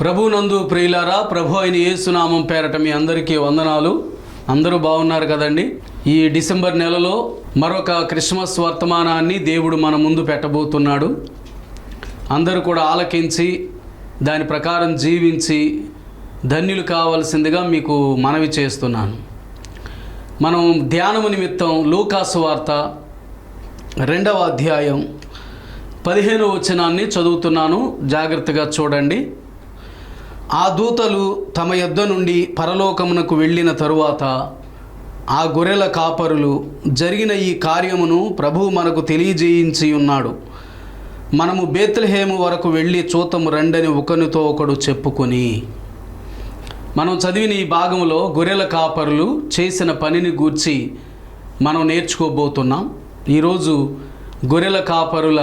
ప్రభునందు ప్రియులారా, ప్రభు అయిన యేసునామం పేరట మీ అందరికీ వందనాలు. అందరూ బాగున్నారు కదండి. ఈ డిసెంబర్ నెలలో మరొక క్రిస్మస్ వర్తమానాన్ని దేవుడు మన ముందు పెట్టబోతున్నాడు. అందరూ కూడా ఆలకించి దాని ప్రకారం జీవించి ధన్యులు కావాల్సిందిగా మీకు మనవి చేస్తున్నాను. మనం ధ్యానము నిమిత్తం లూకాసు వార్త 2వ అధ్యాయం 15వ వచనాన్ని చదువుతున్నాను. జాగ్రత్తగా చూడండి. ఆ దూతలు తమ యొద్ద నుండి పరలోకమునకు వెళ్ళిన తరువాత ఆ గొర్రెల కాపరులు జరిగిన ఈ కార్యమును ప్రభువు మనకు తెలియజేయించి ఉన్నాడు. మనము బేత్లెహేము వరకు వెళ్ళి చూతము రండని ఒకనితో ఒకడు చెప్పుకొని. మనం చదివిన ఈ భాగంలో గొర్రెల కాపరులు చేసిన పనిని గూర్చి మనం నేర్చుకోబోతున్నాం. ఈరోజు గొర్రెల కాపరుల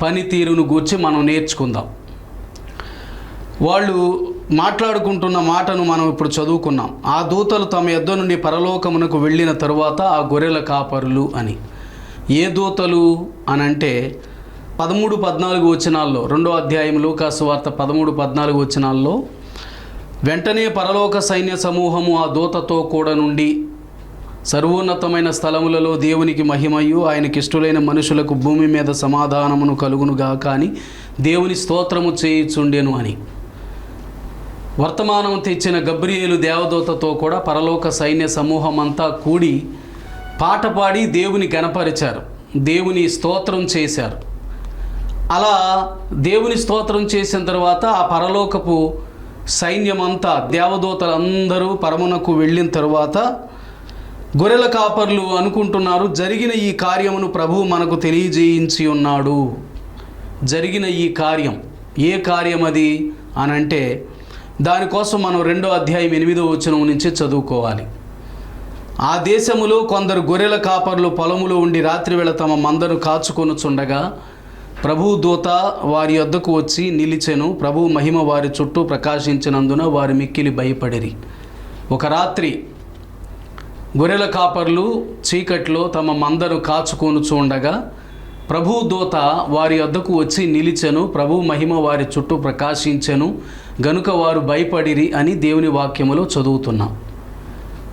పనితీరును గూర్చి మనం నేర్చుకుందాం. వాళ్ళు మాట్లాడుకుంటున్న మాటను మనం ఇప్పుడు చదువుకున్నాం. ఆ దూతలు తమ యొద్ద నుండి పరలోకమునకు వెళ్ళిన తరువాత ఆ గొర్రెల కాపరులు అని. ఏ దూతలు అని అంటే 13-14 వచనాల్లో, 2వ అధ్యాయం లూకాసు వార్త 13-14 వచనాల్లో, వెంటనే పరలోక సైన్య సమూహము ఆ దూతతో కూడా నుండి సర్వోన్నతమైన స్థలములలో దేవునికి మహిమయు ఆయనకి ఇష్టలైన మనుషులకు భూమి మీద సమాధానమును కలుగునుగా కానీ దేవుని స్తోత్రము చేయుచుండెను అని. వర్తమానం తెచ్చిన గబ్రియేలు దేవదూతతో కూడా పరలోక సైన్య సమూహం అంతా కూడి పాట పాడి దేవుని గణపరిచారు, దేవుని స్తోత్రం చేశారు. అలా దేవుని స్తోత్రం చేసిన తర్వాత ఆ పరలోకపు సైన్యమంతా దేవదూతలందరూ పరమునకు వెళ్ళిన తరువాత గొర్రెల కాపర్లు అనుకుంటున్నారు, జరిగిన ఈ కార్యమును ప్రభువు మనకు తెలియజేయించి ఉన్నాడు. జరిగిన ఈ కార్యం ఏ కార్యం అది అనంటే, దానికోసం మనం 2వ అధ్యాయం 8వ వచనం నుంచి చదువుకోవాలి. ఆ దేశములో కొందరు గొర్రెల కాపర్లు పొలములో ఉండి రాత్రివేళ తమ మందను కాచుకొనుచుండగా ప్రభువు దూత వారి యొద్దకు వచ్చి నిలిచెను. ప్రభువు మహిమ వారి చుట్టూ ప్రకాశించినందున వారు మిక్కిలి భయపడిరి. ఒక రాత్రి గొర్రెల కాపర్లు చీకట్లో తమ మందను కాచుకొనుచుండగా ప్రభువు దూత వారి యొద్దకు వచ్చి నిలిచెను. ప్రభువు మహిమ వారి చుట్టూ ప్రకాశించెను గనుక వారు భయపడిరి అని దేవుని వాక్యములో చదువుతున్నాం.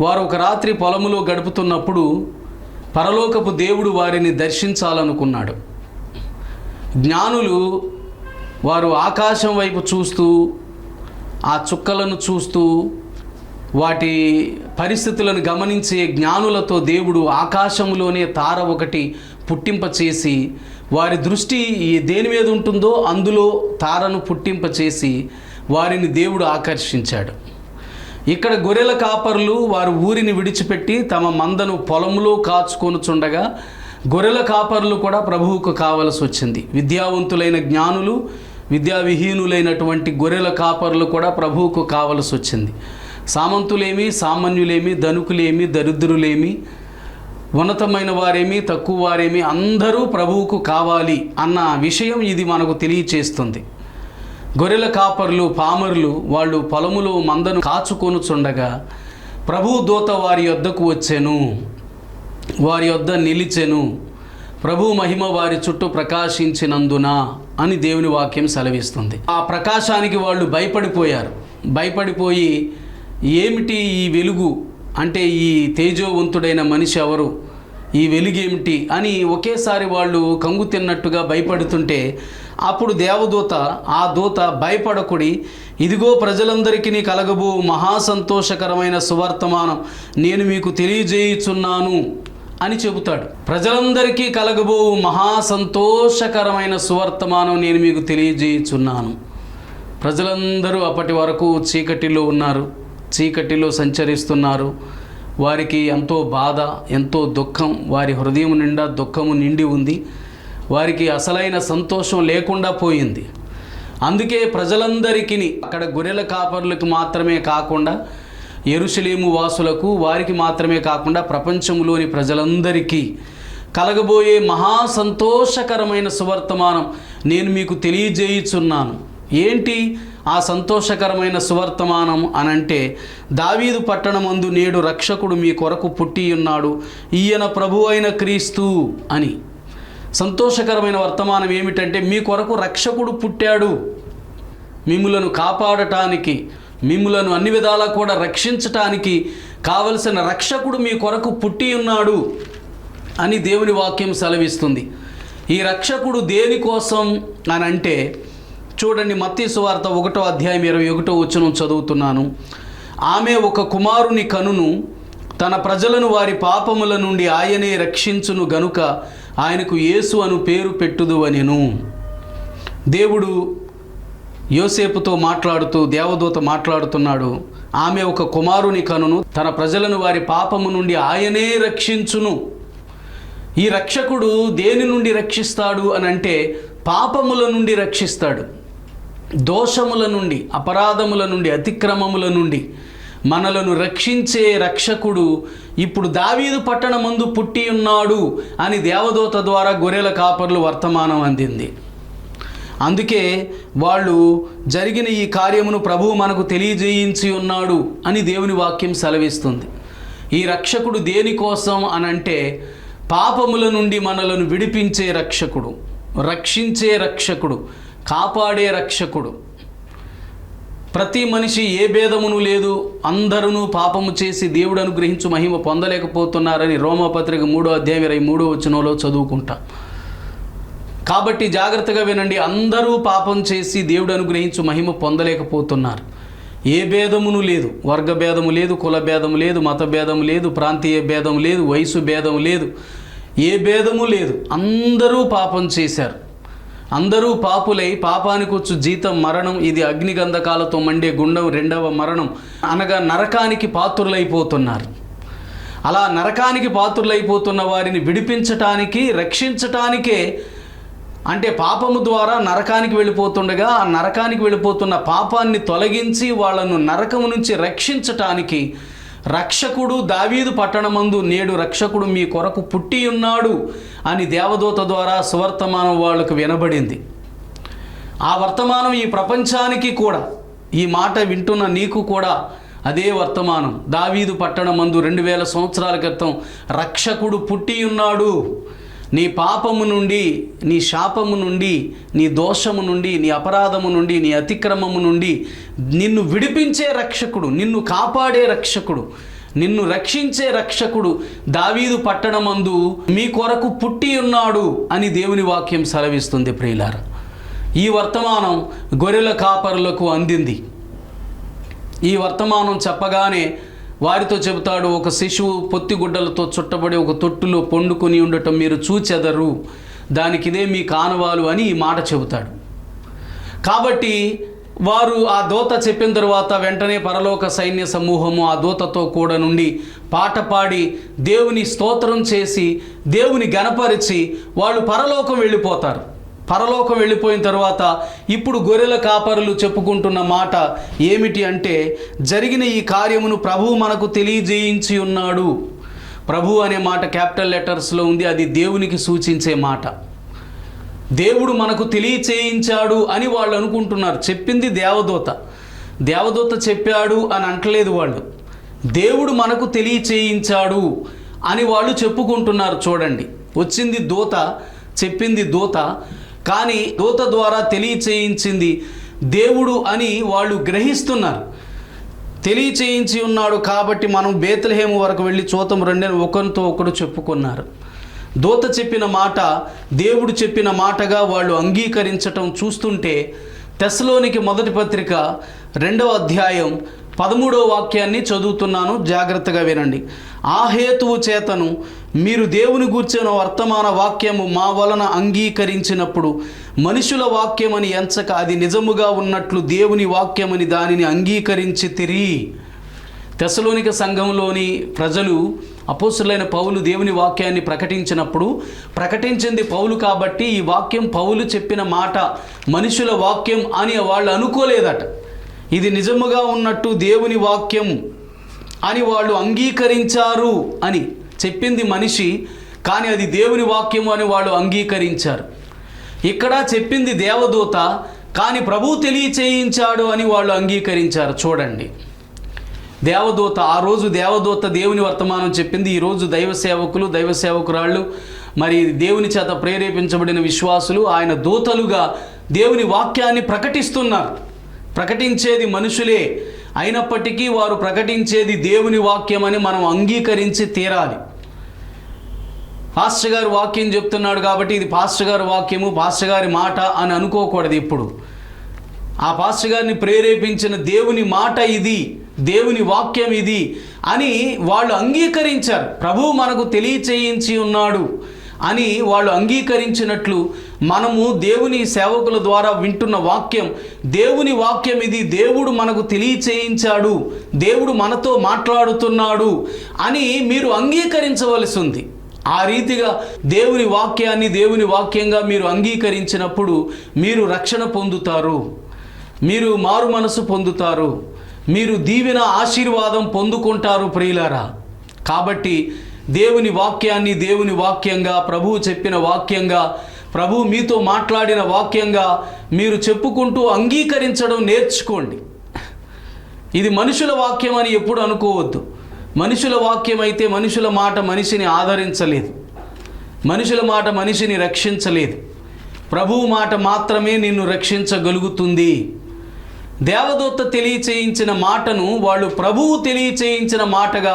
వారు ఒక రాత్రి పొలములో గడుపుతున్నప్పుడు పరలోకపు దేవుడు వారిని దర్శించాలనుకున్నాడు. జ్ఞానులు వారు ఆకాశం వైపు చూస్తూ, ఆ చుక్కలను చూస్తూ, వాటి పరిస్థితులను గమనించే జ్ఞానులతో దేవుడు ఆకాశంలోనే తార ఒకటి పుట్టింపచేసి, వారి దృష్టి దేని మీద ఉంటుందో అందులో తారను పుట్టింపచేసి వారిని దేవుడు ఆకర్షించాడు. ఇక్కడ గొర్రెల కాపర్లు వారు ఊరిని విడిచిపెట్టి తమ మందను పొలంలో కాచుకొనుచుండగా గొర్రెల కాపర్లు కూడా ప్రభువుకు కావలసి వచ్చింది. విద్యావంతులైన జ్ఞానులు, విద్యావిహీనులైనటువంటి గొర్రెల కాపర్లు కూడా ప్రభువుకు కావలసి వచ్చింది. సామంతులేమి, సామాన్యులేమి, ధనుకులేమి, దరిద్రులేమి, ఉన్నతమైన వారేమి, తక్కువ వారేమి, అందరూ ప్రభువుకు కావాలి అన్న విషయం ఇది మనకు తెలియచేస్తుంది. గొర్రెల కాపర్లు, పామరులు వాళ్ళు పొలములో మందను కాచుకొనుచుండగా ప్రభువు దూత వారి యొద్దకు వచ్చెను, వారి యొద్ద నిలిచెను. ప్రభు మహిమ వారి చుట్టూ ప్రకాశించినందున అని దేవుని వాక్యం సెలవిస్తుంది. ఆ ప్రకాశానికి వాళ్ళు భయపడిపోయి ఏమిటి ఈ వెలుగు, అంటే ఈ తేజోవంతుడైన మనిషి ఎవరు, ఈ వెలుగేమిటి అని ఒకేసారి వాళ్ళు కంగు తిన్నట్టుగా భయపడుతుంటే, అప్పుడు దేవదూత, ఆ దూత భయపడకుడి, ఇదిగో ప్రజలందరికీ కలగబో మహాసంతోషకరమైన సువర్తమానం నేను మీకు తెలియజేయుచున్నాను అని చెబుతాడు. ప్రజలందరికీ కలగబో మహాసంతోషకరమైన సువర్తమానం నేను మీకు తెలియజేయుచున్నాను. ప్రజలందరూ అప్పటి వరకు చీకటిలో ఉన్నారు, చీకటిలో సంచరిస్తున్నారు. వారికి ఎంతో బాధ, ఎంతో దుఃఖం, వారి హృదయం నిండా దుఃఖము నిండి ఉంది. వారికి అసలైన సంతోషం లేకుండా పోయింది. అందుకే ప్రజలందరికీ, అక్కడ గొర్రెల కాపర్లకు మాత్రమే కాకుండా యెరూషలేము వాసులకు, వారికి మాత్రమే కాకుండా ప్రపంచంలోని ప్రజలందరికీ కలగబోయే మహాసంతోషకరమైన సువర్తమానం నేను మీకు తెలియజేయుచున్నాను. ఏంటి ఆ సంతోషకరమైన సువర్తమానం అనంటే, దావీదు పట్టణమందు నేడు రక్షకుడు మీ కొరకు పుట్టి ఉన్నాడు, ఈయన ప్రభు అయిన క్రీస్తు అని. సంతోషకరమైన వర్తమానం ఏమిటంటే, మీ కొరకు రక్షకుడు పుట్టాడు. మిమ్ములను కాపాడటానికి, మిమ్ములను అన్ని విధాలా కూడా రక్షించటానికి కావలసిన రక్షకుడు మీ కొరకు పుట్టి ఉన్నాడు అని దేవుని వాక్యం సెలవిస్తుంది. ఈ రక్షకుడు దేనికోసం అని అంటే చూడండి, మత్తయి సువార్త 1వ అధ్యాయం 21వ వచనం చదువుతున్నాను. ఆమె ఒక కుమారుని కనును, తన ప్రజలను వారి పాపముల నుండి ఆయనే రక్షించును గనుక ఆయనకు యేసు అను పేరు పెట్టుదు అనెను. దేవుడు యోసేపుతో మాట్లాడుతూ దేవదూత మాట్లాడుతున్నాడు. ఆమె ఒక కుమారుని కనును, తన ప్రజలను వారి పాపము నుండి ఆయనే రక్షించును. ఈ రక్షకుడు దేని నుండి రక్షిస్తాడు అని అంటే పాపముల నుండి రక్షిస్తాడు. దోషముల నుండి, అపరాధముల నుండి, అతిక్రమముల నుండి మనలను రక్షించే రక్షకుడు ఇప్పుడు దావీదు పట్టణమందు పుట్టి ఉన్నాడు అని దేవదూత ద్వారా గొర్రెల కాపర్లు వర్తమానం అందింది. అందుకే వాళ్ళు జరిగిన ఈ కార్యమును ప్రభువు మనకు తెలియజేయించి ఉన్నాడు అని దేవుని వాక్యం సెలవిస్తుంది. ఈ రక్షకుడు దేనికోసం అనంటే పాపముల నుండి మనలను విడిపించే రక్షకుడు, రక్షించే రక్షకుడు, కాపాడే రక్షకుడు. ప్రతి మనిషి ఏ భేదమును లేదు, అందరూ పాపము చేసి దేవుడు అనుగ్రహించు మహిమ పొందలేకపోతున్నారని రోమాపత్రిక 3వ అధ్యాయం 23వ వచనంలో చదువుకుంటా. కాబట్టి జాగ్రత్తగా వినండి, అందరూ పాపం చేసి దేవుడు అనుగ్రహించు మహిమ పొందలేకపోతున్నారు. ఏ భేదమును లేదు, వర్గ భేదము లేదు, కుల భేదము లేదు, మత భేదము లేదు, ప్రాంతీయ భేదము లేదు, వయసు భేదము లేదు, ఏ భేదము లేదు. అందరూ పాపం చేశారు. అందరూ పాపులై పాపానికి వచ్చు జీతం మరణం. ఇది అగ్నిగంధకాలతో మండే గుండం, 2వ మరణం అనగా నరకానికి పాత్రులైపోతున్నారు. అలా నరకానికి పాత్రులైపోతున్న వారిని విడిపించటానికి, రక్షించటానికే, అంటే పాపము ద్వారా నరకానికి వెళ్ళిపోతుండగా ఆ నరకానికి వెళ్ళిపోతున్న పాపాన్ని తొలగించి వాళ్ళను నరకము నుంచి రక్షించటానికి రక్షకుడు దావీదు పట్టణమందు నేడు రక్షకుడు మీ కొరకు పుట్టి ఉన్నాడు అని దేవదూత ద్వారా సువర్తమానం వాళ్ళకు వినబడింది. ఆ వర్తమానం ఈ ప్రపంచానికి కూడా, ఈ మాట వింటున్న నీకు కూడా అదే వర్తమానం. దావీదు పట్టణమందు 2000 సంవత్సరాల క్రితం రక్షకుడు పుట్టి ఉన్నాడు. నీ పాపము నుండి, నీ శాపము నుండి, నీ దోషము నుండి, నీ అపరాధము నుండి, నీ అతిక్రమము నుండి నిన్ను విడిపించే రక్షకుడు, నిన్ను కాపాడే రక్షకుడు, నిన్ను రక్షించే రక్షకుడు దావీదు పట్టణమందు మీ కొరకు పుట్టి ఉన్నాడు అని దేవుని వాక్యం సెలవిస్తుంది. ప్రియులారా, ఈ వర్తమానం గొర్రెల కాపరులకు అందింది. ఈ వర్తమానం చెప్పగానే వారితో చెబుతాడు, ఒక శిశువు పొత్తిగుడ్డలతో చుట్టబడి ఒక తొట్టులో పండుకొని ఉండటం మీరు చూచెదరు, దానికి ఇదే మీ కానవాలు అని ఈ మాట చెబుతాడు. కాబట్టి వారు ఆ దూత చెప్పిన తర్వాత వెంటనే పరలోక సైన్య సమూహము ఆ దూతతో కూడా నుండి పాట పాడి దేవుని స్తోత్రం చేసి దేవుని గణపరిచి వాళ్ళు పరలోకం వెళ్ళిపోతారు. పరలోకం వెళ్ళిపోయిన తర్వాత ఇప్పుడు గొర్రెల కాపరులు చెప్పుకుంటున్న మాట ఏమిటి అంటే, జరిగిన ఈ కార్యమును ప్రభువు మనకు తెలియజేయించి ఉన్నాడు. ప్రభు అనే మాట క్యాపిటల్ లెటర్స్లో ఉంది. అది దేవునికి సూచించే మాట. దేవుడు మనకు తెలియచేయించాడు అని వాళ్ళు అనుకుంటున్నారు. చెప్పింది దేవదూత. దేవదూత చెప్పాడు అని అంటలేదు వాళ్ళు. దేవుడు మనకు తెలియచేయించాడు అని వాళ్ళు చెప్పుకుంటున్నారు. చూడండి, వచ్చింది దూత, చెప్పింది దూత, కానీ దూత ద్వారా తెలియచేయించింది దేవుడు అని వాళ్ళు గ్రహిస్తున్నారు. తెలియచేయించి ఉన్నాడు కాబట్టి మనం బేత్లెహేము వరకు వెళ్ళి చూతం రెండని ఒకరితో ఒకరు చెప్పుకున్నారు. దూత చెప్పిన మాట దేవుడు చెప్పిన మాటగా వాళ్ళు అంగీకరించటం చూస్తుంటే తెస్సలోనికి మొదటి పత్రిక 2వ అధ్యాయం 13వ వాక్యాన్ని చదువుతున్నాను, జాగ్రత్తగా వినండి. ఆ హేతువు చేతను మీరు దేవుని గూర్చిన వర్తమాన వాక్యము మా వలన అంగీకరించినప్పుడు మనుషుల వాక్యమని ఎంచక అది నిజముగా ఉన్నట్లు దేవుని వాక్యమని దానిని అంగీకరించితిరి. తెస్సలోనిక సంఘంలోని ప్రజలు అపోస్తలుడైన పౌలు దేవుని వాక్యాన్ని ప్రకటించినప్పుడు ప్రకటించింది పౌలు కాబట్టి ఈ వాక్యం పౌలు చెప్పిన మాట మనుషుల వాక్యం అని వాళ్ళు అనుకోలేదట. ఇది నిజముగా ఉన్నట్టు దేవుని వాక్యం అని వాళ్ళు అంగీకరించారు. అని చెప్పింది మనిషి, కానీ అది దేవుని వాక్యము అని వాళ్ళు అంగీకరించారు. ఇక్కడ చెప్పింది దేవదూత, కానీ ప్రభువు తెలియచేయించాడు అని వాళ్ళు అంగీకరించారు. చూడండి, దేవదూత ఆ రోజు దేవదూత దేవుని వర్తమానం చెప్పింది. ఈరోజు దైవ సేవకులు, దైవ సేవకురాళ్ళు, మరి దేవుని చేత ప్రేరేపించబడిన విశ్వాసులు ఆయన దూతలుగా దేవుని వాక్యాన్ని ప్రకటిస్తున్నారు. ప్రకటించేది మనుషులే, అయినప్పటికీ వారు ప్రకటించేది దేవుని వాక్యం అని మనం అంగీకరించి తీరాలి. పాస్టర్ గారు వాక్యం చెప్తున్నాడు కాబట్టి ఇది పాస్టర్ గారి వాక్యము, పాస్టర్ గారి మాట అని అనుకోకూడదు. ఇప్పుడు ఆ పాస్టర్ గారిని ప్రేరేపించిన దేవుని మాట ఇది, దేవుని వాక్యం ఇది అని వాళ్ళు అంగీకరించారు. ప్రభువు మనకు తెలియచేయించి ఉన్నాడు అని వాళ్ళు అంగీకరించినట్లు మనము దేవుని సేవకుల ద్వారా వింటున్న వాక్యం దేవుని వాక్యం ఇది, దేవుడు మనకు తెలియచేయించాడు, దేవుడు మనతో మాట్లాడుతున్నాడు అని మీరు అంగీకరించవలసి ఉంది. ఆ రీతిగా దేవుని వాక్యాన్ని దేవుని వాక్యంగా మీరు అంగీకరించినప్పుడు మీరు రక్షణ పొందుతారు, మీరు మారు మనసు పొందుతారు, మీరు దీవెన ఆశీర్వాదం పొందుకుంటారు ప్రియులారా. కాబట్టి దేవుని వాక్యాన్ని దేవుని వాక్యంగా, ప్రభువు చెప్పిన వాక్యంగా, ప్రభువు మీతో మాట్లాడిన వాక్యంగా మీరు చెప్పుకుంటూ అంగీకరించడం నేర్చుకోండి. ఇది మనుషుల వాక్యం అని ఎప్పుడు అనుకోవద్దు. మనుషుల వాక్యం అయితే మనుషుల మాట మనిషిని ఆదరించలేదు, మనుషుల మాట మనిషిని రక్షించలేదు. ప్రభువు మాట మాత్రమే నిన్ను రక్షించగలుగుతుంది. దేవదూత తెలియచేయించిన మాటను వాళ్ళు ప్రభువు తెలియచేయించిన మాటగా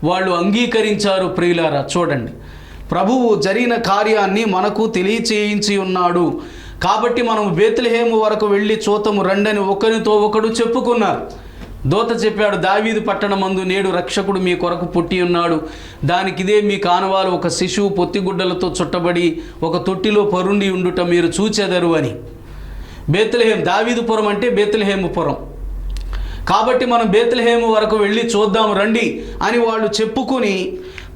వాళ్ళు అంగీకరించారు ప్రియులారా. చూడండి, ప్రభువు జరిగిన కార్యాన్ని మనకు తెలియచేయించి ఉన్నాడు కాబట్టి మనం బేత్లెహేము వరకు వెళ్ళి చూతము రండని ఒకరితో ఒకడు చెప్పుకున్నారు. దూత చెప్పాడు, దావీదు పట్టణమందు నేడు రక్షకుడు మీ కొరకు పుట్టి ఉన్నాడు, దానికిదే మీ కానవాలు ఒక శిశువు పొత్తిగుడ్డలతో చుట్టబడి ఒక తొట్టిలో పరుండి ఉండుట మీరు చూచెదరు అని. బేత్లెహేము, దావీదుపురం అంటే బేత్లెహేముపురం కాబట్టి మనం బేత్లెహేము వరకు వెళ్ళి చూద్దాం రండి అని వాళ్ళు చెప్పుకుని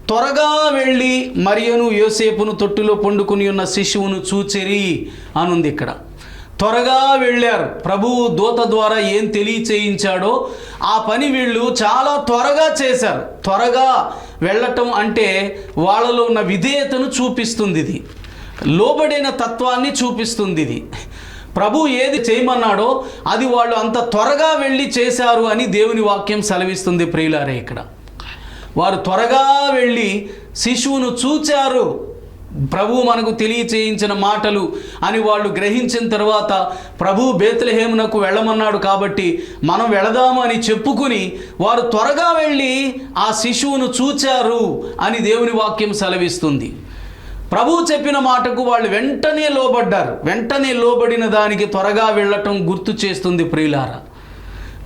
త్వరగా వెళ్ళి మరియను యోసేపును తొట్టిలో పండుకుని ఉన్న శిశువును చూచెరి అనుంది ఇక్కడ. త్వరగా వెళ్ళారు. ప్రభువు దూత ద్వారా ఏం తెలియచేయించాడో ఆ పని వీళ్ళు చాలా త్వరగా చేశారు. త్వరగా వెళ్ళటం అంటే వాళ్ళలో ఉన్న విధేయతను చూపిస్తుంది, ఇది లోబడిన తత్వాన్ని చూపిస్తుంది. ఇది ప్రభు ఏది చేయమన్నాడో అది వాళ్ళు అంత త్వరగా వెళ్ళి చేశారు అని దేవుని వాక్యం సెలవిస్తుంది ప్రియులారే. ఇక్కడ వారు త్వరగా వెళ్ళి శిశువును చూచారు. ప్రభువు మనకు తెలియచేయించిన మాటలు అని వాళ్ళు గ్రహించిన తర్వాత ప్రభువు బేత్లెహేమునకు వెళ్ళమన్నాడు కాబట్టి మనం వెళదాము అని చెప్పుకుని వారు త్వరగా వెళ్ళి ఆ శిశువును చూచారు అని దేవుని వాక్యం సెలవిస్తుంది. ప్రభువు చెప్పిన మాటకు వాళ్ళు వెంటనే లోబడ్డారు. వెంటనే లోబడిన దానికి త్వరగా వెళ్ళటం గుర్తు చేస్తుంది ప్రియులారా.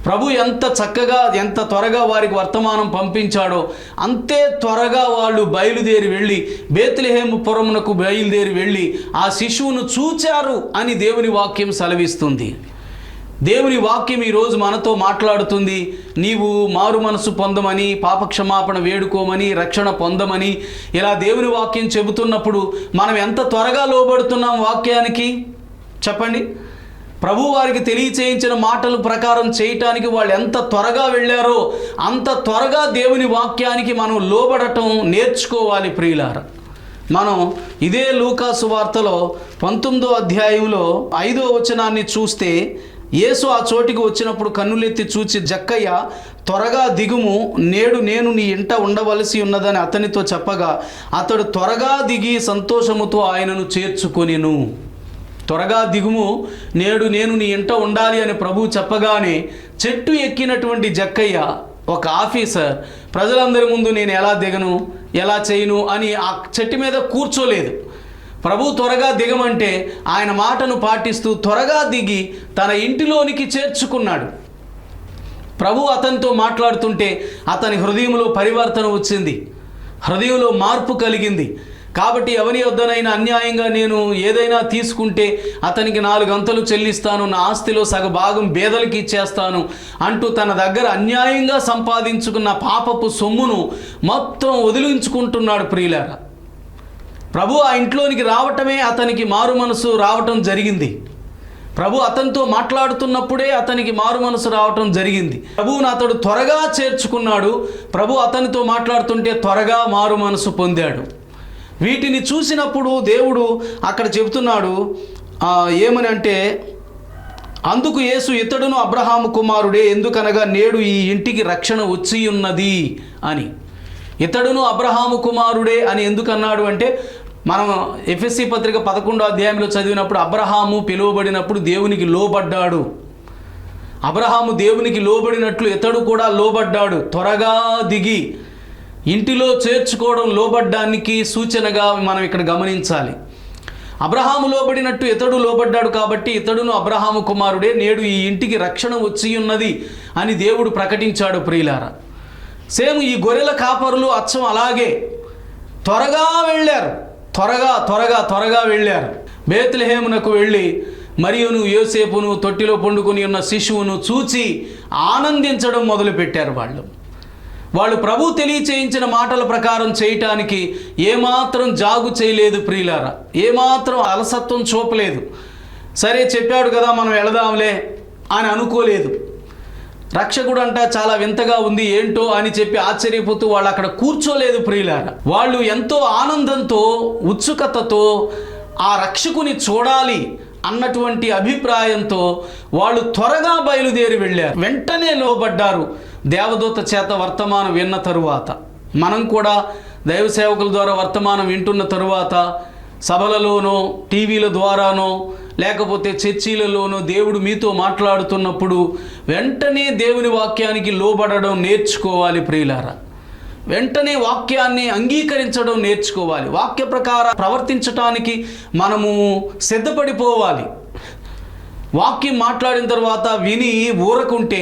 ప్రభు ఎంత చక్కగా ఎంత త్వరగా వారికి వర్తమానం పంపించాడో అంతే త్వరగా వాళ్ళు బయలుదేరి వెళ్ళి బేత్లెహేము పురమునకు బయలుదేరి వెళ్ళి ఆ శిశువును చూచారు అని దేవుని వాక్యం సెలవిస్తుంది. దేవుని వాక్యం ఈరోజు మనతో మాట్లాడుతుంది. నీవు మారు మనసు పొందమని, పాపక్షమాపణ వేడుకోమని, రక్షణ పొందమని ఇలా దేవుని వాక్యం చెబుతున్నప్పుడు మనం ఎంత త్వరగా లోబడుతున్నాం వాక్యానికి చెప్పండి. ప్రభు వారికి తెలియచేయించిన మాటల ప్రకారం చేయటానికి వాళ్ళు ఎంత త్వరగా వెళ్ళారో అంత త్వరగా దేవుని వాక్యానికి మనం లోబడటం నేర్చుకోవాలి ప్రియులారా. మనం ఇదే లూకా సువార్తలో 19వ అధ్యాయంలో 5వ వచనాన్ని చూస్తే యేసు ఆ చోటికి వచ్చినప్పుడు కన్నులెత్తి చూచి జక్కయ్య త్వరగా దిగుము, నేడు నేను నీ ఇంట ఉండవలసి ఉన్నదని అతనితో చెప్పగా అతడు త్వరగా దిగి సంతోషముతో ఆయనను చేర్చుకొనెను. త్వరగా దిగుము, నేడు నేను నీ ఇంట ఉండాలి అని ప్రభువు చెప్పగానే చెట్టు ఎక్కినటువంటి జక్కయ్య ఒక ఆఫీసర్ ప్రజలందరి ముందు నేను ఎలా దిగను ఎలా చేయను అని ఆ చెట్టు మీద కూర్చోలేదు. ప్రభు త్వరగా దిగమంటే ఆయన మాటను పాటిస్తూ త్వరగా దిగి తన ఇంటిలోనికి చేర్చుకున్నాడు. ప్రభు అతనితో మాట్లాడుతుంటే అతని హృదయంలో పరివర్తన వచ్చింది, హృదయంలో మార్పు కలిగింది. కాబట్టి ఎవరి వద్దనైనా అన్యాయంగా నేను ఏదైనా తీసుకుంటే అతనికి 4 అంతలు చెల్లిస్తాను, నా ఆస్తిలో సగభాగం బేదలకి ఇచ్చేస్తాను అంటూ తన దగ్గర అన్యాయంగా సంపాదించుకున్న పాపపు సొమ్మును మొత్తం వదిలించుకుంటున్నాడు ప్రియులారా. ప్రభు ఆ ఇంట్లోనికి రావటమే అతనికి మారు మనసు రావటం జరిగింది. ప్రభు అతనితో మాట్లాడుతున్నప్పుడే అతనికి మారు మనసు రావటం జరిగింది. ప్రభువును అతడు త్వరగా చేర్చుకున్నాడు. ప్రభు అతనితో మాట్లాడుతుంటే త్వరగా మారు మనసు పొందాడు. వీటిని చూసినప్పుడు దేవుడు అక్కడ చెబుతున్నాడు ఏమని అంటే, అందుకు యేసు ఇతడును అబ్రహాము కుమారుడే, ఎందుకనగా నేడు ఈ ఇంటికి రక్షణ వచ్చి ఉన్నది అని. ఇతడును అబ్రహాము కుమారుడే అని ఎందుకన్నాడు అంటే, మనం ఎఫెసీ పత్రిక 11వ అధ్యాయంలో చదివినప్పుడు అబ్రహాము పిలువబడినప్పుడు దేవునికి లోబడ్డాడు. అబ్రహాము దేవునికి లోబడినట్లు ఇతడు కూడా లోబడ్డాడు. త్వరగా దిగి ఇంటిలో చేర్చుకోవడం లోబడ్డానికి సూచనగా మనం ఇక్కడ గమనించాలి. అబ్రహాము లోబడినట్టు ఇతడు లోబడ్డాడు కాబట్టి ఇతడును అబ్రహాము కుమారుడే, నేడు ఈ ఇంటికి రక్షణ వచ్చి ఉన్నది అని దేవుడు ప్రకటించాడు. ప్రియులారా, సేమ్ ఈ గొర్రెల కాపరులు అచ్చం అలాగే త్వరగా వెళ్ళారు. త్వరగా వెళ్ళారు. బేత్లెహేమునకు వెళ్ళి మరియును యోసేపును తొట్టిలో పండుకొని ఉన్న శిశువును చూచి ఆనందించడం మొదలుపెట్టారు. వాళ్ళు ప్రభు తెలియచేయించిన మాటల ప్రకారం చేయటానికి ఏమాత్రం జాగు చేయలేదు. ప్రియులారా, ఏమాత్రం అలసత్వం చూపలేదు. సరే చెప్పాడు కదా మనం వెళదాంలే అని అనుకోలేదు. రక్షకుడు అంట చాలా వింతగా ఉంది ఏంటో అని చెప్పి ఆశ్చర్యపోతూ వాళ్ళు అక్కడ కూర్చోలేదు. ప్రియులారా, వాళ్ళు ఎంతో ఆనందంతో ఉత్సుకతతో ఆ రక్షకుని చూడాలి అన్నటువంటి అభిప్రాయంతో వాళ్ళు త్వరగా బయలుదేరి వెళ్ళారు. వెంటనే లోబడ్డారు. దేవదూత చేత వర్తమానం విన్న తరువాత, మనం కూడా దైవ సేవకుల ద్వారా వర్తమానం వింటున్న తరువాత సభలలోనో టీవీల ద్వారానో లేకపోతే చర్చీలలోనో దేవుడు మీతో మాట్లాడుతున్నప్పుడు వెంటనే దేవుని వాక్యానికి లోబడడం నేర్చుకోవాలి. ప్రియులారా, వెంటనే వాక్యాన్ని అంగీకరించడం నేర్చుకోవాలి. వాక్య ప్రకారం ప్రవర్తించటానికి మనము సిద్ధపడిపోవాలి. వాక్యం మాట్లాడిన తర్వాత విని ఊరకుంటే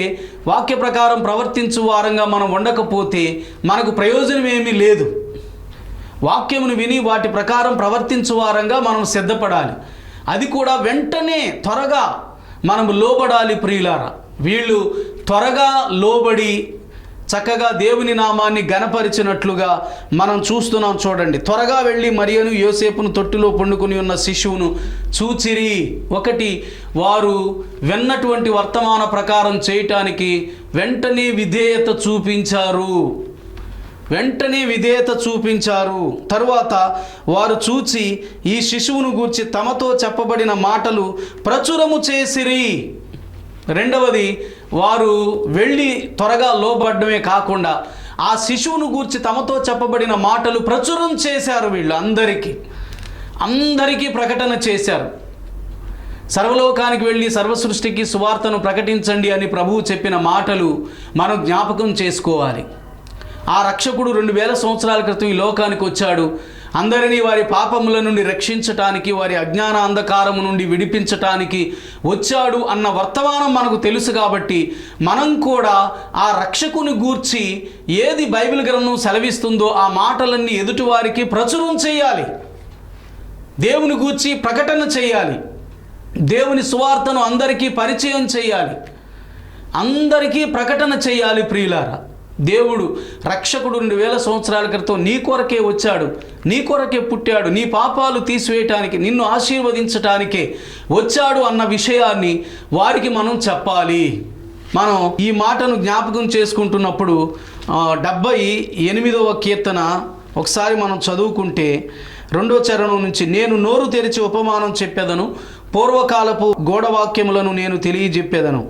వాక్య ప్రకారం ప్రవర్తించు వారంగా మనం ఉండకపోతే మనకు ప్రయోజనం ఏమీ లేదు. వాక్యమును విని వాటి ప్రకారం ప్రవర్తించు వారంగా మనం సిద్ధపడాలి. అది కూడా వెంటనే త్వరగా మనం లోబడాలి. ప్రియులారా, వీళ్ళు త్వరగా లోబడి చక్కగా దేవుని నామాన్ని ఘనపరిచినట్లుగా మనం చూస్తున్నాం. చూడండి, త్వరగా వెళ్ళి మరియను యోసేపును తొట్టిలో పండుకొని ఉన్న శిశువును చూచిరి. ఒకటి, వారు విన్నటువంటి వర్తమాన ప్రకారం చేయటానికి వెంటనే విధేయత చూపించారు. తరువాత వారు చూచి ఈ శిశువును గూర్చి తమతో చెప్పబడిన మాటలు ప్రచురము చేసిరి. రెండవది, వారు వెళ్ళి త్వరగా లోబడమే కాకుండా ఆ శిశువును గూర్చి తమతో చెప్పబడిన మాటలు ప్రచురం చేశారు. వీళ్ళు అందరికీ ప్రకటన చేశారు. సర్వలోకానికి వెళ్ళి సర్వసృష్టికి సువార్తను ప్రకటించండి అని ప్రభువు చెప్పిన మాటలు మనం జ్ఞాపకం చేసుకోవాలి. ఆ రక్షకుడు 2000 సంవత్సరాల క్రితం ఈ లోకానికి వచ్చాడు. అందరినీ వారి పాపముల నుండి రక్షించటానికి, వారి అజ్ఞాన అంధకారము నుండి విడిపించటానికి వచ్చాడు అన్న వర్తమానం మనకు తెలుసు. కాబట్టి మనం కూడా ఆ రక్షకుని గూర్చి ఏది బైబిల్ గ్రంథం సెలవిస్తుందో ఆ మాటలన్నీ ఎదుటివారికి ప్రచురం చేయాలి. దేవుని గూర్చి ప్రకటన చేయాలి. దేవుని సువార్తను అందరికీ పరిచయం చేయాలి. అందరికీ ప్రకటన చేయాలి. ప్రియులారా, దేవుడు రక్షకుడు 2000 సంవత్సరాల క్రితం నీ కొరకే వచ్చాడు, నీ కొరకే పుట్టాడు, నీ పాపాలు తీసివేయటానికి, నిన్ను ఆశీర్వదించటానికే వచ్చాడు అన్న విషయాన్ని వారికి మనం చెప్పాలి. మనం ఈ మాటను జ్ఞాపకం చేసుకుంటున్నప్పుడు 78వ కీర్తన ఒకసారి మనం చదువుకుంటే 2వ చరణం నుంచి, నేను నోరు తెరిచి ఉపమానం చెప్పెదను, పూర్వకాలపు గోడవాక్యములను నేను తెలియజెప్పేదను,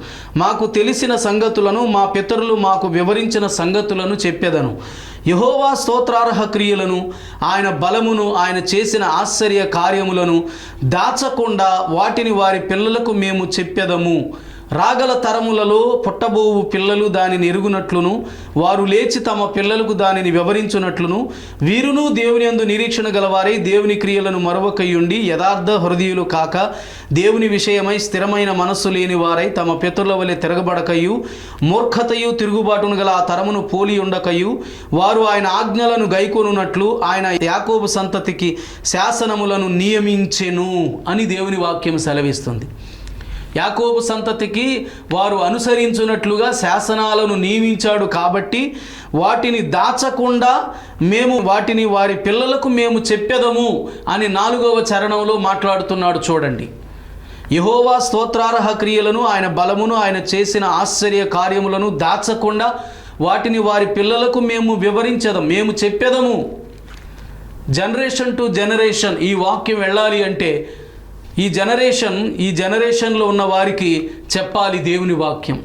మాకు తెలిసిన సంగతులను మా పితరులు మాకు వివరించిన సంగతులను చెప్పేదను. యెహోవా స్తోత్రార్హ క్రియలను, ఆయన బలమును, ఆయన చేసిన ఆశ్చర్య కార్యములను దాచకుండా వాటిని వారి పిల్లలకు మేము చెప్పెదము. రాగల తరములలో పుట్టబోవు పిల్లలు దానిని ఎరుగునట్లును, వారు లేచి తమ పిల్లలకు దానిని వివరించునట్లును, వీరును దేవుని యందు నిరీక్షణ గలవారై దేవుని క్రియలను మరొకయుండి యథార్థ హృదయులు కాక దేవుని విషయమై స్థిరమైన మనస్సు లేని వారై తమ పితరుల వలె తిరగబడకయు మూర్ఖతయు తిరుగుబాటును గల ఆ తరమును పోలి ఉండకయు వారు ఆయన ఆజ్ఞలను గైకొనున్నట్లు ఆయన యాకోబు సంతతికి శాసనములను నియమించెను అని దేవుని వాక్యం సెలవిస్తుంది. యాకోబు సంతతికి వారు అనుసరించున్నట్లుగా శాసనాలను నియమించాడు. కాబట్టి వాటిని దాచకుండా మేము వాటిని వారి పిల్లలకు మేము చెప్పెదము అని 4వ చరణంలో మాట్లాడుతున్నాడు. చూడండి, యెహోవా స్తోత్రార్హ క్రియలను, ఆయన బలమును, ఆయన చేసిన ఆశ్చర్య కార్యములను దాచకుండా వాటిని వారి పిల్లలకు మేము వివరించదం, మేము చెప్పెదము. జనరేషన్ టు జనరేషన్ ఈ వాక్యం వెళ్ళాలి అంటే ఈ జనరేషన్లో ఉన్న వారికి చెప్పాలి దేవుని వాక్యం.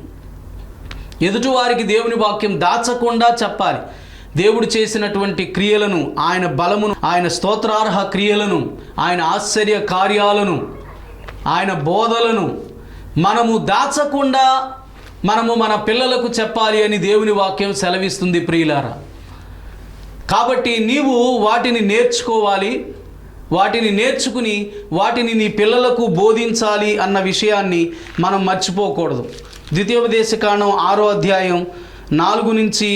ఎదుటి వారికి దేవుని వాక్యం దాచకుండా చెప్పాలి. దేవుడు చేసినటువంటి క్రియలను, ఆయన బలమును, ఆయన స్తోత్రార్హ క్రియలను, ఆయన ఆశ్చర్య కార్యాలను, ఆయన బోధలను మనము దాచకుండా మనము మన పిల్లలకు చెప్పాలి అని దేవుని వాక్యం సెలవిస్తుంది ప్రియులారా. కాబట్టి నీవు వాటిని నేర్చుకోవాలి, వాటిని నేర్చుకుని వాటిని నీ పిల్లలకు బోధించాలి అన్న విషయాన్ని మనం మర్చిపోకూడదు. ద్వితీయోపదేశకాండం 6వ అధ్యాయం 4 నుంచి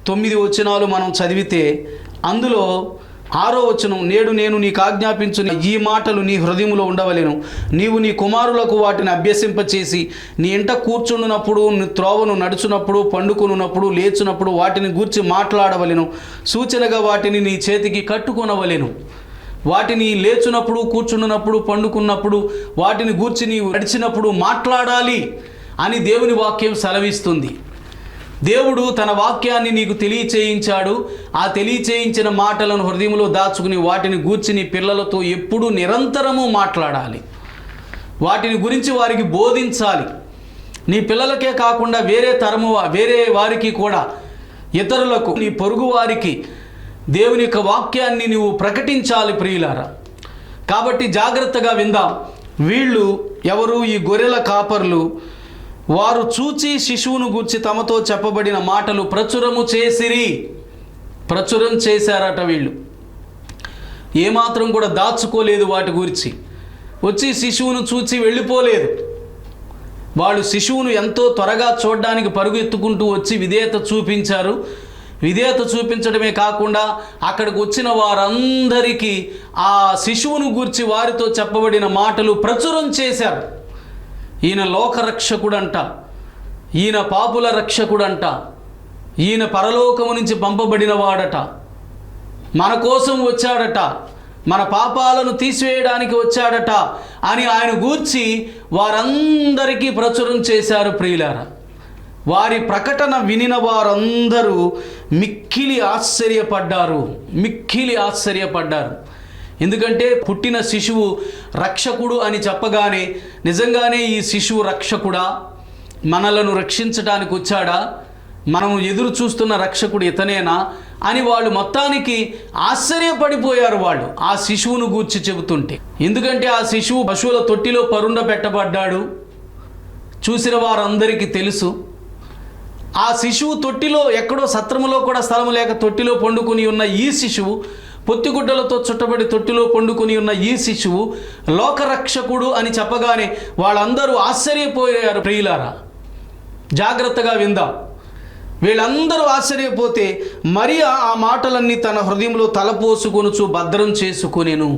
9 వచనాలు మనం చదివితే అందులో 6వ వచనం, నేడు నేను నీకు ఆజ్ఞాపించిన ఈ మాటలు నీ హృదయంలో ఉండవలెను. నీవు నీ కుమారులకు వాటిని అభ్యసింపచేసి నీ ఇంట కూర్చున్నప్పుడు, త్రోవను నడుచునప్పుడు, పండుకొనున్నప్పుడు, లేచునప్పుడు వాటిని గూర్చి మాట్లాడవలెను. సూచనగా వాటిని నీ చేతికి కట్టుకొనవలెను. వాటిని లేచునప్పుడు, కూర్చున్నప్పుడు, పండుకున్నప్పుడు వాటిని గూర్చి నీవు నడిచినప్పుడు మాట్లాడాలి అని దేవుని వాక్యం సెలవిస్తుంది. దేవుడు తన వాక్యాన్ని నీకు తెలియచేయించాడు. ఆ తెలియచేయించిన మాటలను హృదయంలో దాచుకుని వాటిని గూర్చి నీ పిల్లలతో ఎప్పుడూ నిరంతరము మాట్లాడాలి. వాటిని గురించి వారికి బోధించాలి. నీ పిల్లలకే కాకుండా వేరే వారికి కూడా, ఇతరులకు, నీ పొరుగు వారికి దేవుని యొక్క వాక్యాన్ని నీవు ప్రకటించాలి ప్రియులారా. కాబట్టి జాగ్రత్తగా విందాం. వీళ్ళు ఎవరు? ఈ గొర్రెల కాపర్లు. వారు చూచి శిశువును గూర్చి తమతో చెప్పబడిన మాటలు ప్రచురం చేశారట. వీళ్ళు ఏమాత్రం కూడా దాచుకోలేదు. వాటి గురించి వచ్చి శిశువును చూచి వెళ్ళిపోలేదు. వాళ్ళు శిశువును ఎంతో త్వరగా చూడడానికి పరుగు ఎత్తుకుంటూ వచ్చి విధేయత చూపించారు. విధేయత చూపించడమే కాకుండా అక్కడికి వచ్చిన వారందరికీ ఆ శిశువును గూర్చి వారితో చెప్పబడిన మాటలు ప్రచురం చేశారు. ఈయన లోకరక్షకుడంట, ఈయన పాపుల రక్షకుడంట, ఈయన పరలోకము నుంచి పంపబడిన వాడట, మన కోసం వచ్చాడట, మన పాపాలను తీసివేయడానికి వచ్చాడట అని ఆయన గూర్చి వారందరికీ ప్రచురం చేశారు ప్రియులారా. వారి ప్రకటన వినిన వారందరూ మిక్కిలి ఆశ్చర్యపడ్డారు. ఎందుకంటే పుట్టిన శిశువు రక్షకుడు అని చెప్పగానే నిజంగానే ఈ శిశువు రక్షకుడా, మనలను రక్షించడానికి వచ్చాడా, మనం ఎదురు చూస్తున్న రక్షకుడు ఇతనేనా అని వాళ్ళు మొత్తానికి ఆశ్చర్యపడిపోయారు వాళ్ళు ఆ శిశువును గూర్చి చెబుతుంటే. ఎందుకంటే ఆ శిశువు పశువుల తొట్టిలో పరుండ పెట్టబడ్డాడు, చూసిన వారందరికీ తెలుసు. ఆ శిశువు తొట్టిలో ఎక్కడో సత్రములో కూడా స్థలము లేక తొట్టిలో పండుకొని ఉన్న ఈ శిశువు, పొత్తిగుడ్డలతో చుట్టబడి తొట్టిలో పండుకొని ఉన్న ఈ శిశువు లోకరక్షకుడు అని చెప్పగానే వాళ్ళందరూ ఆశ్చర్యపోయారు ప్రియులారా. జాగ్రత్తగా విందాం. వీళ్ళందరూ ఆశ్చర్యపోతే మరియా ఆ మాటలన్నీ తన హృదయంలో తలపోసుకొనుచు భద్రం చేసుకొనెను.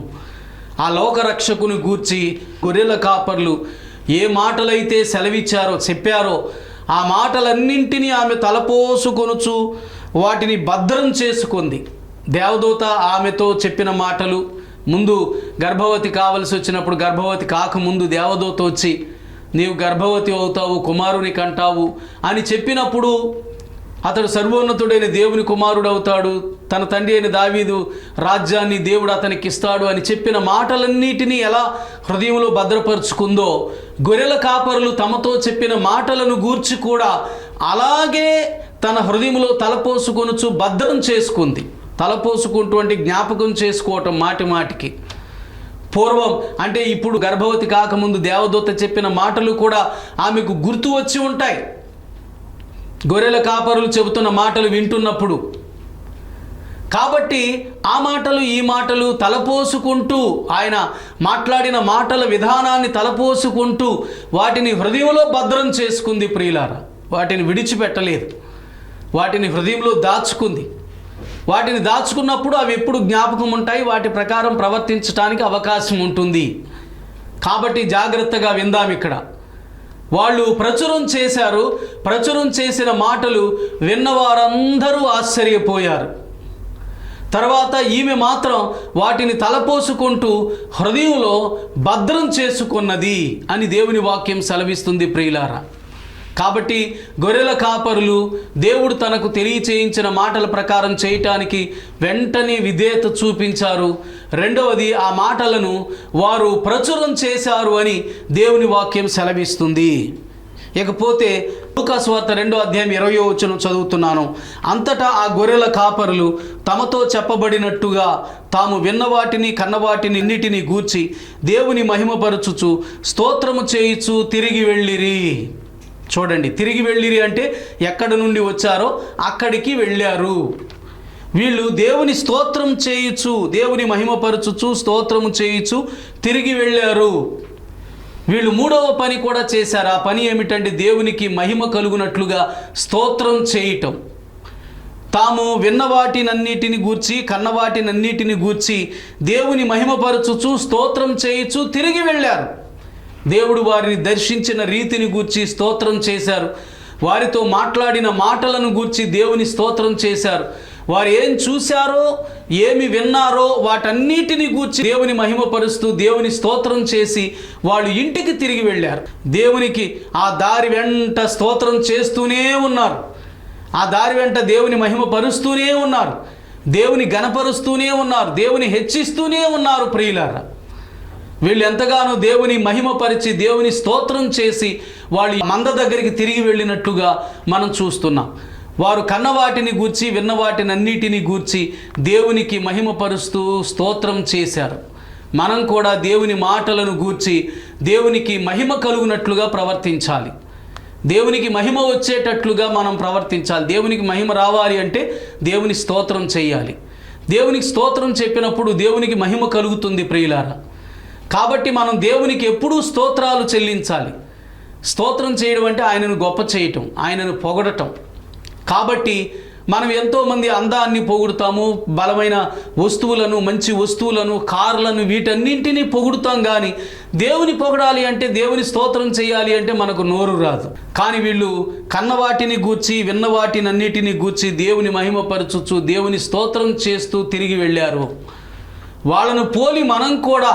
ఆ లోకరక్షకుని గూర్చి గొర్రెల కాపర్లు ఏ మాటలైతే చెప్పారో ఆ మాటలన్నింటినీ ఆమె తలపోసుకొనుచు వాటిని భద్రం చేసుకుంది. దేవదూత ఆమెతో చెప్పిన మాటలు, ముందు గర్భవతి కావలసి వచ్చినప్పుడు, గర్భవతి కాకముందు దేవదూత వచ్చి నీవు గర్భవతి అవుతావు, కుమారుని కంటావు అని చెప్పినప్పుడు అతడు సర్వోన్నతుడైన దేవుని కుమారుడు అవుతాడు, తన తండ్రి అయిన దావీదు రాజ్యాన్ని దేవుడు అతనికి ఇస్తాడు అని చెప్పిన మాటలన్నిటినీ ఎలా హృదయంలో భద్రపరుచుకుందో, గొర్రెల కాపరులు తమతో చెప్పిన మాటలను గూర్చి కూడా అలాగే తన హృదయంలో తలపోసుకొనుచు భద్రం చేసుకుంది. తలపోసుకుంటూ అంటే జ్ఞాపకం చేసుకోవటం మాటికి. పూర్వం అంటే ఇప్పుడు గర్భవతి కాకముందు దేవదూత చెప్పిన మాటలు కూడా ఆమెకు గుర్తు వచ్చి ఉంటాయి. గొర్రెల కాపరులు చెబుతున్న మాటలు వింటున్నప్పుడు. కాబట్టి ఆ మాటలు ఈ మాటలు తలపోసుకుంటూ, ఆయన మాట్లాడిన మాటల విధానాన్ని తలపోసుకుంటూ వాటిని హృదయంలో భద్రం చేసుకుంది ప్రియులారా. వాటిని విడిచిపెట్టలేదు, వాటిని హృదయంలో దాచుకుంది. వాటిని దాచుకున్నప్పుడు అవి ఎప్పుడు జ్ఞాపకం ఉంటాయి, వాటి ప్రకారం ప్రవర్తించడానికి అవకాశం ఉంటుంది. కాబట్టి జాగ్రత్తగా విందాం. ఇక్కడ వాళ్ళు ప్రచురం చేశారు. ప్రచురం చేసిన మాటలు విన్నవారందరూ ఆశ్చర్యపోయారు. తర్వాత ఈమె మాత్రం వాటిని తలపోసుకుంటూ హృదయంలో భద్రం చేసుకున్నది అని దేవుని వాక్యం సెలవిస్తుంది ప్రియులారా. కాబట్టి గొర్రెల కాపరులు దేవుడు తనకు తెలియచేయించిన మాటల ప్రకారం చేయటానికి వెంటనే విధేయత చూపించారు. రెండవది, ఆ మాటలను వారు ప్రచురం చేశారు అని దేవుని వాక్యం సెలవిస్తుంది. ఇకపోతే లూకా సువార్త 2వ అధ్యాయం 20వ వచనం చదువుతున్నాను. అంతటా ఆ గొర్రెల కాపరులు తమతో చెప్పబడినట్టుగా తాము విన్నవాటిని కన్నవాటిని అన్నిటిని గూర్చి దేవుని మహిమపరచుచు స్తోత్రము చేయుచు తిరిగి వెళ్ళిరి. చూడండి, తిరిగి వెళ్ళిరి అంటే ఎక్కడి నుండి వచ్చారో అక్కడికి వెళ్ళారు. వీళ్ళు దేవుని స్తోత్రం చేయుచు, దేవుని మహిమపరచుచు, స్తోత్రము చేయుచు తిరిగి వెళ్ళారు. వీళ్ళు మూడవ పని కూడా చేశారు. ఆ పని ఏమిటంటే దేవునికి మహిమ కలుగునట్లుగా స్తోత్రం చేయటం. తాము విన్న వాటినన్నిటిని గూర్చి, కన్న వాటినన్నిటిని గూర్చి దేవుని మహిమపరచుచు, స్తోత్రం చేయుచు తిరిగి వెళ్ళారు. దేవుడు వారిని దర్శించిన రీతిని గూర్చి స్తోత్రం చేశారు. వారితో మాట్లాడిన మాటలను గూర్చి దేవుని స్తోత్రం చేశారు. వారు ఏం చూశారో, ఏమి విన్నారో వాటన్నిటిని గూర్చి దేవుని మహిమపరుస్తూ దేవుని స్తోత్రం చేసి వాళ్ళు ఇంటికి తిరిగి వెళ్ళారు. దేవునికి ఆ దారి వెంట స్తోత్రం చేస్తూనే ఉన్నారు. ఆ దారి వెంట దేవుని మహిమపరుస్తూనే ఉన్నారు. దేవుని గణపరుస్తూనే ఉన్నారు. దేవుని హెచ్చిస్తూనే ఉన్నారు. ప్రియులారా, వీళ్ళు ఎంతగానో దేవుని మహిమపరిచి దేవుని స్తోత్రం చేసి వాళ్ళు మంద దగ్గరికి తిరిగి వెళ్ళినట్టుగా మనం చూస్తున్నాం. వారు కన్నవాటిని గూర్చి, విన్న వాటినన్నిటిని గూర్చి దేవునికి మహిమపరుస్తూ స్తోత్రం చేశారు. మనం కూడా దేవుని మాటలను గూర్చి దేవునికి మహిమ కలుగునట్లుగా ప్రవర్తించాలి. దేవునికి మహిమ వచ్చేటట్లుగా మనం ప్రవర్తించాలి. దేవునికి మహిమ రావాలి అంటే దేవుని స్తోత్రం చేయాలి. దేవునికి స్తోత్రం చెప్పినప్పుడు దేవునికి మహిమ కలుగుతుంది ప్రియులారా. కాబట్టి మనం దేవునికి ఎప్పుడూ స్తోత్రాలు చెల్లించాలి. స్తోత్రం చేయడం అంటే ఆయనను గొప్ప చేయటం, ఆయనను పొగడటం. కాబట్టి మనం ఎంతోమంది అందాన్ని పొగుడుతాము, బలమైన వస్తువులను, మంచి వస్తువులను, కార్లను, వీటన్నింటినీ పొగుడుతాం. కానీ దేవుని పొగడాలి అంటే, దేవుని స్తోత్రం చేయాలి అంటే మనకు నోరు రాదు. కానీ వీళ్ళు కన్నవాటిని గూర్చి, విన్నవాటినన్నిటిని గూర్చి దేవుని మహిమపరచుచు దేవుని స్తోత్రం చేస్తూ తిరిగి వెళ్ళారు. వాళ్ళను పోలి మనం కూడా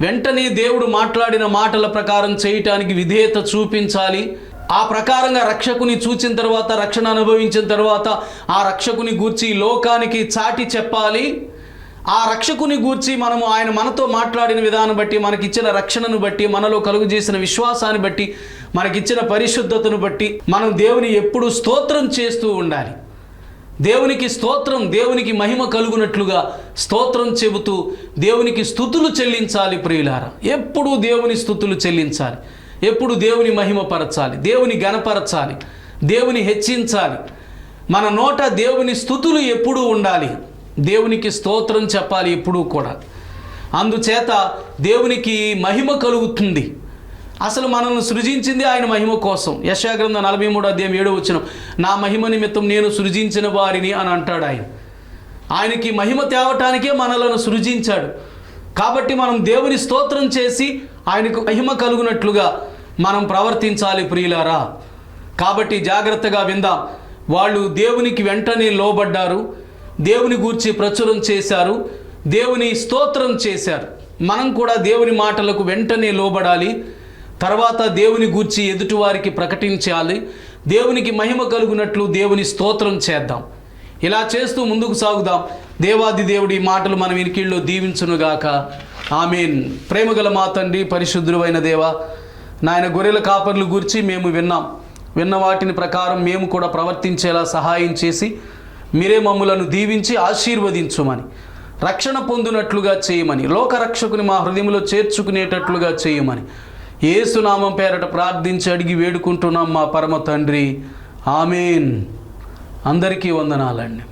వెంటనే దేవుడు మాట్లాడిన మాటల ప్రకారం చేయటానికి విధేయత చూపించాలి. ఆ ప్రకారంగా రక్షకుని చూచిన తర్వాత, రక్షణ అనుభవించిన తర్వాత ఆ రక్షకుని గూర్చి లోకానికి చాటి చెప్పాలి. ఆ రక్షకుని గూర్చి మనము ఆయన మనతో మాట్లాడిన విధానం బట్టి, మనకిచ్చిన రక్షణను బట్టి, మనలో కలుగు చేసిన విశ్వాసాన్ని బట్టి, మనకిచ్చిన పరిశుద్ధతను బట్టి మనం దేవుని ఎప్పుడు స్తోత్రం చేస్తూ ఉండాలి. దేవునికి స్తోత్రం, దేవునికి మహిమ కలుగునట్లుగా స్తోత్రం చెబుతూ దేవునికి స్తుతులు చెల్లించాలి. ప్రియులారా, ఎప్పుడూ దేవుని స్తుతులు చెల్లించాలి. ఎప్పుడు దేవుని మహిమపరచాలి, దేవుని గణపరచాలి, దేవుని హెచ్చించాలి. మన నోట దేవుని స్తుతులు ఎప్పుడూ ఉండాలి. దేవునికి స్తోత్రం చెప్పాలి ఎప్పుడూ కూడా. అందుచేత దేవునికి మహిమ కలుగుతుంది. అసలు మనల్ని సృజించింది ఆయన మహిమ కోసం. యెషయా గ్రంథం 43:7 నా మహిమ నిమిత్తం నేను సృజించిన వారిని అని అంటాడు ఆయన. ఆయనకి మహిమ తేవటానికే మనలను సృజించాడు. కాబట్టి మనం దేవుని స్తోత్రం చేసి ఆయనకు మహిమ కలుగునట్లుగా మనం ప్రవర్తించాలి ప్రియులారా. కాబట్టి జాగ్రత్తగా విందాం. వాళ్ళు దేవునికి వెంటనే లోబడ్డారు, దేవుని గూర్చి ప్రచురం చేశారు, దేవుని స్తోత్రం చేశారు. మనం కూడా దేవుని మాటలకు వెంటనే లోబడాలి. తర్వాత దేవుని గూర్చి ఎదుటివారికి ప్రకటించాలి. దేవునికి మహిమ కలుగునట్లు దేవుని స్తోత్రం చేద్దాం. ఇలా చేస్తూ ముందుకు సాగుదాం. దేవాది దేవుడి మాటలు మన వినికిల్లో దీవించునుగాక. ఆమేన్. ప్రేమగల మా తండ్రి, పరిశుద్ధుడు అయిన దేవ, నాయన గొర్రెల కాపర్లు గురించి మేము విన్న వాటిని ప్రకారం మేము కూడా ప్రవర్తించేలా సహాయం చేసి మీరే మమ్ములను దీవించి ఆశీర్వదించుమని, రక్షణ పొందినట్లుగా చేయమని, లోకరక్షకుని మా హృదయంలో చేర్చుకునేటట్లుగా చేయమని యేసు నామం పేరట ప్రార్థించి అడిగి వేడుకుంటున్నాం మా పరమ తండ్రి. ఆమేన్. అందరికీ వందనాలండి.